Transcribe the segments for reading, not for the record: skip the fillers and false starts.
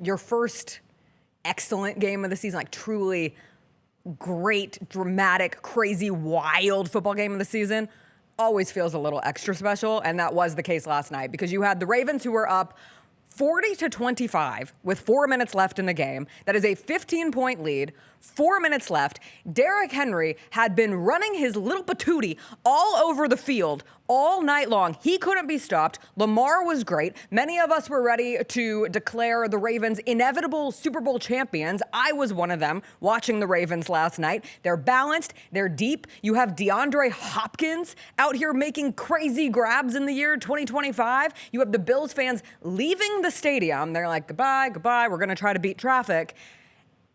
your first excellent game of the season, like truly great, dramatic, crazy, wild football game of the season, always feels a little extra special. And that was the case last night because you had the Ravens who were up 40-25 with 4 minutes left in the game. That is a 15-point lead. 4 minutes left. Derrick Henry had been running his little patootie all over the field all night long. He couldn't be stopped. Lamar was great. Many of us were ready to declare the Ravens inevitable Super Bowl champions. I was one of them watching the Ravens last night. They're balanced. They're deep. You have DeAndre Hopkins out here making crazy grabs in the year 2025. You have the Bills fans leaving the stadium. They're like, goodbye, goodbye. We're going to try to beat traffic.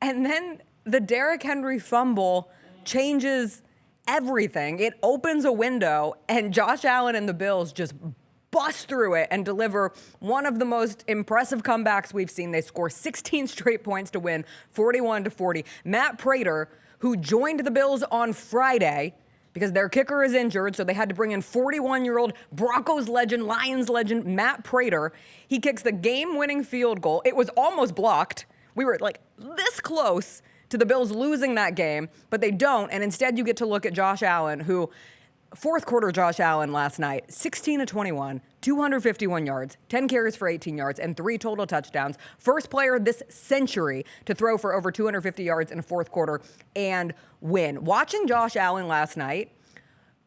And then the Derrick Henry fumble changes everything. It opens a window, and Josh Allen and the Bills just bust through it and deliver one of the most impressive comebacks we've seen. They score 16 straight points to win 41-40. Matt Prater, who joined the Bills on Friday because their kicker is injured, so they had to bring in 41-year-old Broncos legend, Lions legend, Matt Prater. He kicks the game-winning field goal. It was almost blocked. We were like this close to the Bills losing that game, but they don't. And instead you get to look at Josh Allen, who fourth quarter Josh Allen last night, 16-21, 251 yards, 10 carries for 18 yards, and 3 total touchdowns. First player this century to throw for over 250 yards in a fourth quarter and win. Watching Josh Allen last night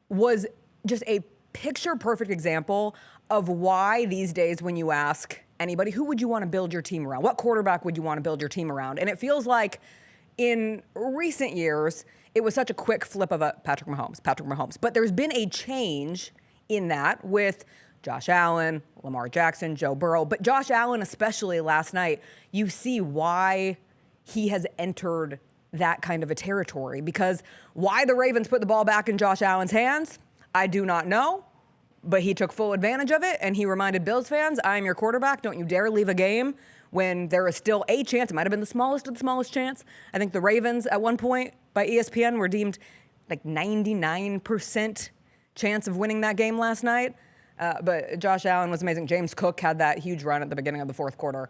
was just a picture-perfect example of why these days when you ask anybody, who would you want to build your team around? What quarterback would you want to build your team around? And it feels like in recent years, it was such a quick flip of a Patrick Mahomes. But there's been a change in that with Josh Allen, Lamar Jackson, Joe Burrow. But Josh Allen, especially last night, you see why he has entered that kind of a territory. Because why the Ravens put the ball back in Josh Allen's hands, I do not know. But he took full advantage of it, and he reminded Bills fans, I am your quarterback. Don't you dare leave a game when there is still a chance. It might have been the smallest of the smallest chance. I think the Ravens at one point by ESPN were deemed like 99% chance of winning that game last night. But Josh Allen was amazing. James Cook had that huge run at the beginning of the fourth quarter.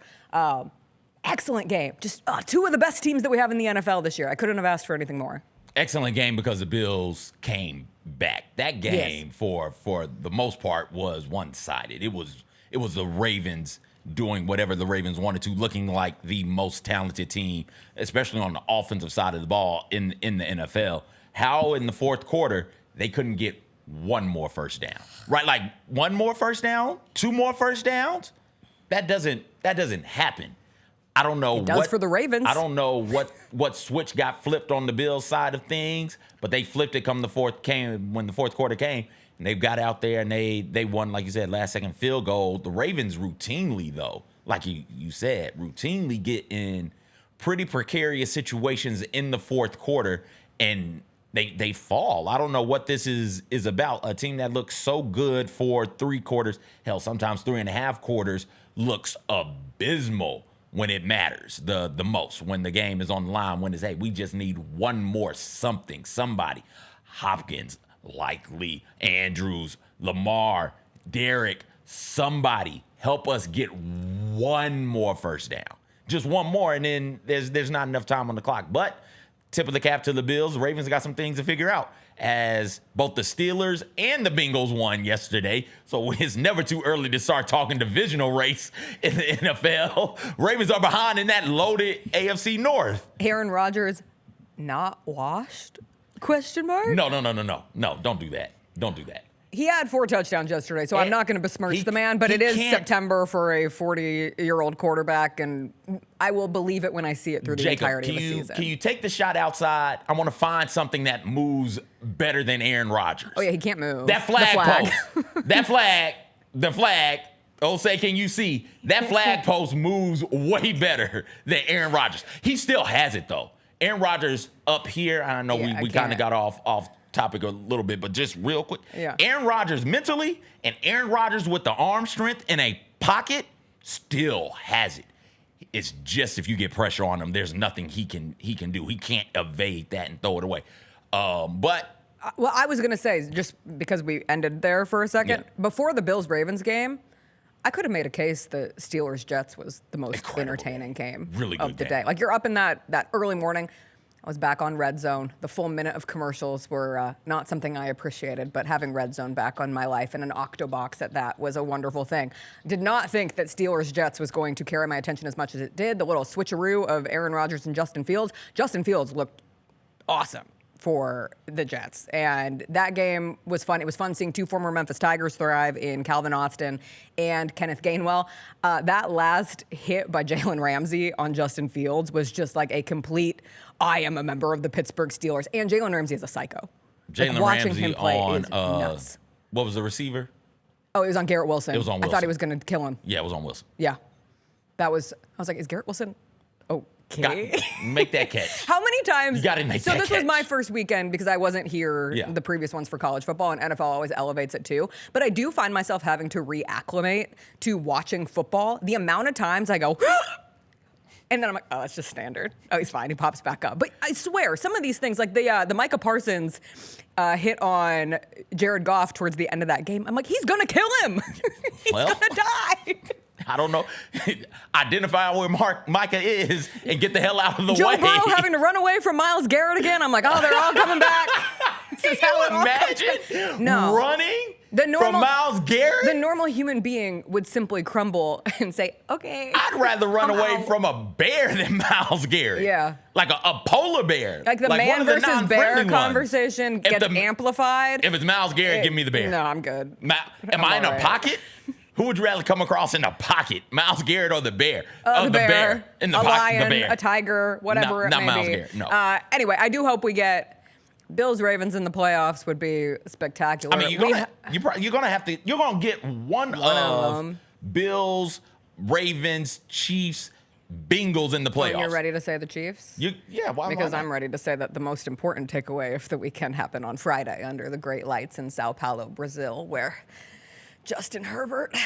Excellent game. Just two of the best teams that we have in the NFL this year. I couldn't have asked for anything more. Excellent game because the Bills came back. That game, yes, for the most part, was one-sided. It was the Ravens doing whatever the Ravens wanted to, looking like the most talented team, especially on the offensive side of the ball in the NFL. How in the fourth quarter they couldn't get one more first down, right? Like one more first down, 2 more first downs. That doesn't happen. I don't know. It does for the Ravens. I don't know what switch got flipped on the Bills side of things, but they flipped it when the fourth quarter came, and they got out there and they won, like you said, last second field goal. The Ravens routinely, though, like you said, routinely get in pretty precarious situations in the fourth quarter, and they fall. I don't know what this is about. A team that looks so good for 3 quarters, hell, sometimes 3.5 quarters, looks abysmal when it matters the most, when the game is on the line, when it's, hey, we just need one more somebody. Hopkins, likely, Andrews, Lamar, Derrick, somebody help us get one more first down. Just one more, and then there's not enough time on the clock. But tip of the cap to the Bills. The Ravens got some things to figure out, as both the Steelers and the Bengals won yesterday. So it's never too early to start talking divisional race in the NFL. Ravens are behind in that loaded AFC North. Aaron Rodgers not washed? Question mark? No, don't do that. Don't do that. He had 4 touchdowns yesterday, so I'm not going to besmirch the man, but it is September for a 40-year-old quarterback, and I will believe it when I see it through the entirety of the season. Can you take the shot outside? I want to find something that moves better than Aaron Rodgers. Oh, yeah, he can't move. That flag post. The flag. Oh, say, can you see? That flag post moves way better than Aaron Rodgers. He still has it, though. Aaron Rodgers up here, I know we kind of got off topic a little bit, but just real quick. Yeah. Aaron Rodgers mentally and Aaron Rodgers with the arm strength in a pocket still has it. It's just if you get pressure on him, there's nothing he can do. He can't evade that and throw it away. But I was going to say, just because we ended there for a second, before the Bills-Ravens game, I could have made a case that Steelers-Jets was the most Incredible entertaining game Really of good the game. day. Like, you're up in that early morning. I was back on Red Zone. The full minute of commercials were not something I appreciated, but having Red Zone back on my life and an Octobox at that was a wonderful thing. Did not think that Steelers-Jets was going to carry my attention as much as it did. The little switcheroo of Aaron Rodgers and Justin Fields. Justin Fields looked awesome for the Jets. And that game was fun. It was fun seeing two former Memphis Tigers thrive in Calvin Austin and Kenneth Gainwell. That last hit by Jalen Ramsey on Justin Fields was just like a complete, I am a member of the Pittsburgh Steelers. And Jalen Ramsey is a psycho. Jalen watching Ramsey him play on is nuts. what was the receiver? Oh, it was on Garrett Wilson. It was on I thought Wilson. he was going to kill him. Yeah, it was on Wilson. Yeah. I was like, is Garrett Wilson okay? Make that catch. How many times? You gotta make so that this was catch. my first weekend because I wasn't here Yeah. the previous ones for college football, and NFL always elevates it too. But I do find myself having to reacclimate to watching football. The amount of times I go, and then I'm like, oh, that's just standard. Oh, he's fine. He pops back up. But I swear, some of these things, like the Micah Parsons hit on Jared Goff towards the end of that game, I'm like, he's gonna kill him. He's Well. gonna die. I don't know. Identify where Micah is and get the hell out of the Joe way. Burrow having to run away from Myles Garrett again. I'm like, oh, they're all coming back. This is Can how you it all comes back. imagine No. running The normal- from Myles Garrett? The normal human being would simply crumble and say, okay. I'd rather run I'm away out. from a bear than Myles Garrett. Yeah. Like a polar bear. Like the one man of the versus bear non-friendly ones. conversation If gets the- amplified. If it's Myles Garrett, give me the bear. No, I'm good. Am I'm I in all a right. pocket? Who would you rather come across in a pocket, Myles Garrett or the bear? The bear, In the a pocket, lion, the bear. a tiger, whatever Not it may Myles be. Garrett, no. Anyway, I do hope we get Bills Ravens in the playoffs. Would be spectacular. I mean, you're gonna get one of them. Bills, Ravens, Chiefs, Bengals in the playoffs. When you're ready to say the Chiefs? Why Because not? I'm ready to say that the most important takeaway of the weekend happened on Friday under the great lights in Sao Paulo, Brazil, where Justin Herbert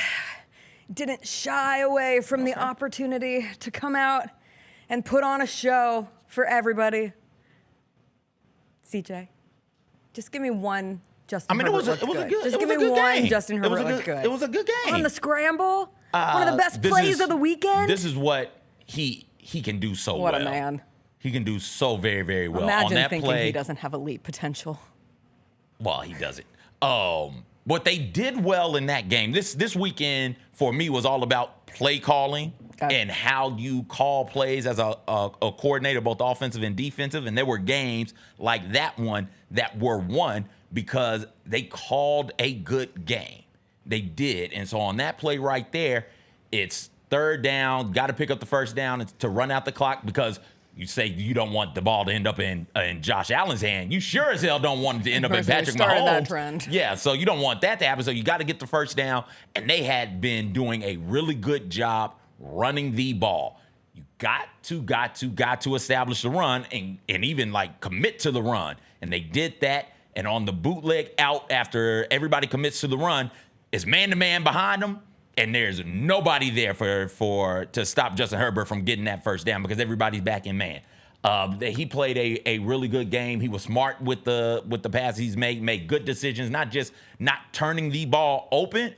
didn't shy away from the opportunity to come out and put on a show for everybody. CJ, just give me one Justin Herbert looked good. Just give me one Justin Herbert looked good. It was a good game. On the scramble, one of the best plays of the weekend. This is what he can do so What well. a man. He can do so very, very well. On Imagine that thinking play, he doesn't have elite potential. well, he doesn't. What they did well in that game, this weekend for me was all about play calling and how you call plays as a coordinator, both offensive and defensive. And there were games like that one that were won because they called a good game. They did. And so on that play right there, it's third down, got to pick up the first down to run out the clock because you say you don't want the ball to end up in Josh Allen's hand. You sure as hell don't want it to end up in Of course, they Patrick started Mahomes. that trend. Yeah, so you don't want that to happen. So you got to get the first down. And they had been doing a really good job running the ball. You got to establish the run and even like commit to the run. And they did that. And on the bootleg out after everybody commits to the run, it's man-to-man behind them. And there's nobody there to stop Justin Herbert from getting that first down because everybody's back in man. He played a really good game. He was smart with the passes he's made good decisions, not just not turning the ball over,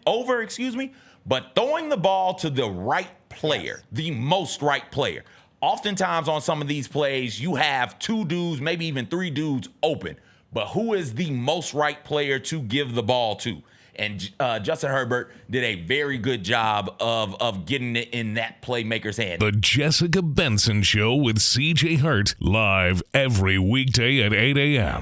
but throwing the ball to the right player, the most right player. Oftentimes on some of these plays, you have two dudes, maybe even three dudes open. But who is the most right player to give the ball to? And Justin Herbert did a very good job of getting it in that playmaker's hand. The Jessica Benson Show with CJ Hurt, live every weekday at 8 a.m.